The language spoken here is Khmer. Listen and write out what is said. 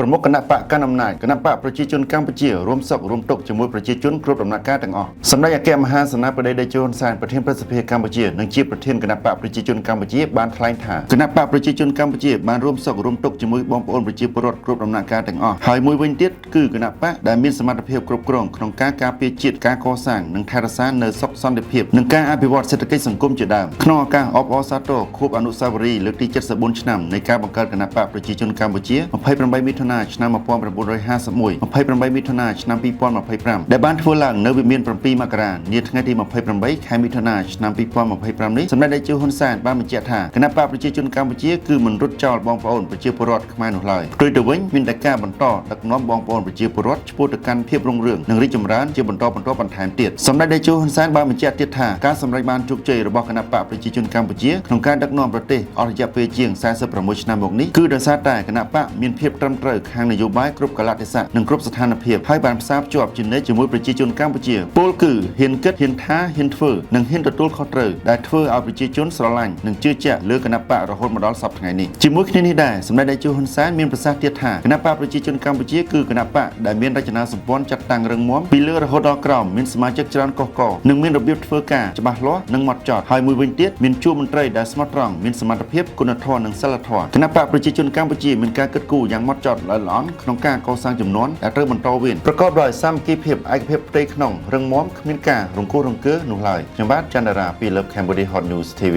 ប្រមុខគណៈបកកណ្ដាលអំណាចគណៈបកប្រជាជនកម្ពុជារួមសុខរួមទុក្ខជាមួយប្រជាជនគ្រប់ដំណាក់កាលទាំងអស់សម្ដេចអគ្គមហាសេនាបតីតេជោហ៊ុនសែនប្រធានព្រឹទ្ធសភាកម្ពុជានិងជាប្រធានគណៈបកប្រជាជនកម្ពុជាបានថ្លែងថាគណៈបកប្រជាជនកម្ពុជាបានរួមសុខរួមទុក្ខជាមួយបងប្អូនប្រជាពលរដ្ឋគ្រប់ដំណាក់កាលទាំងអស់ហើយមួយវិញទៀតគឺគណៈបកដែលមានសមត្ថភាពគ្រប់គ្រងក្នុងការការពារជាតិការកសាងនិងថែរក្សានៅសុខសន្តិភាពនិងការអភិវឌ្ឍសេដ្ឋកិច្ចសង្គមជាដើមក្នុងឱកាសអបអរសាទរខួបអនុស្សាវរីយ៍លើកទី74ឆ្នាំនៃការបង្កើតគណៈបកប្រជាជនកម្ពុជា28មិថុនាឆ្នាំ1951 28មិថុនាឆ្នាំ2025ដែលបានធ្វើឡើងនៅវិមាន7មករានាថ្ងៃទី28ខែមិថុនាឆ្នាំ2025នេះសម្ដេចតេជោហ៊ុនសែនបានបញ្ជាក់ថាគណៈបកប្រជាជនកម្ពុជាគឺមិនរត់ចោលបងប្អូនប្រជាពលរដ្ឋខ្មែរនោះឡើយផ្ទុយទៅវិញមានតែការបន្តដឹកនាំបងប្អូនប្រជាពលរដ្ឋឆ្ពោះទៅកាន់ភាពរុងរឿងនិងរីកចម្រើនជាបន្តបន្ថែមទៀតសម្ដេចតេជោហ៊ុនសែនបានបញ្ជាក់ទៀតថាការសម្រេចបានជោគជ័យរបស់គណៈបកប្រជាជនកម្ពុជាក្នុងការដឹកនាំប្រទេសអស់រយៈពេលជាង46ឆ្នាំមកនេះគឺដោយសារតែគណៈបកមានភាពត្រឹមត្រូវខាងនយោបាយគ្រប់កលៈទេសៈនិងគ្រប់ស្ថានភាពហើយបានផ្សារភ្ជាប់ជានិច្ចជាមួយប្រជាជនកម្ពុជាពោលគឺហ៊ានគិតហ៊ានថាហ៊ានធ្វើនិងហ៊ានទទួលខុសត្រូវដែលធ្វើឲ្យប្រជាជនស្រឡាញ់និងជឿជាក់លើគណៈបករហូតមកដល់សប្តាហ៍ថ្ងៃនេះជាមួយគ្នានេះដែរសម្ដេចតេជោហ៊ុនសែនមានប្រសាសន៍ទៀតថាគណៈបកប្រជាជនកម្ពុជាគឺគណៈបកដែលមានរចនាសម្ព័ន្ធចាត់តាំងរឹងមាំពីលើរហូតដល់ក្រោមមានសមាជិកច្រើនកុះករនិងមានរបៀបធ្វើការច្បាស់លាស់និងម៉ត់ចត់ហើយមួយវិញទៀតមានជួរមន្ត្រីដែលស្មោះត្រង់មានសមត្ថភាពគុណធម៌និងសិលធម៌គណៈបកប្រជាជនកម្ពុជាមានការគិតគូរយ៉ាងម៉ត់ចត់ល្អិតល្អន់ក្នុងការកសាងចំនួនដែលត្រូវបន្តវេនប្រកបដោយសាមគ្គីភាពឯកភាពផ្ទៃក្នុងរឹងមាំគ្មានការរង្គោះរង្គើនោះឡើយខ្ញុំបាទចន្ទរាពី Love Cambodia Hot News TV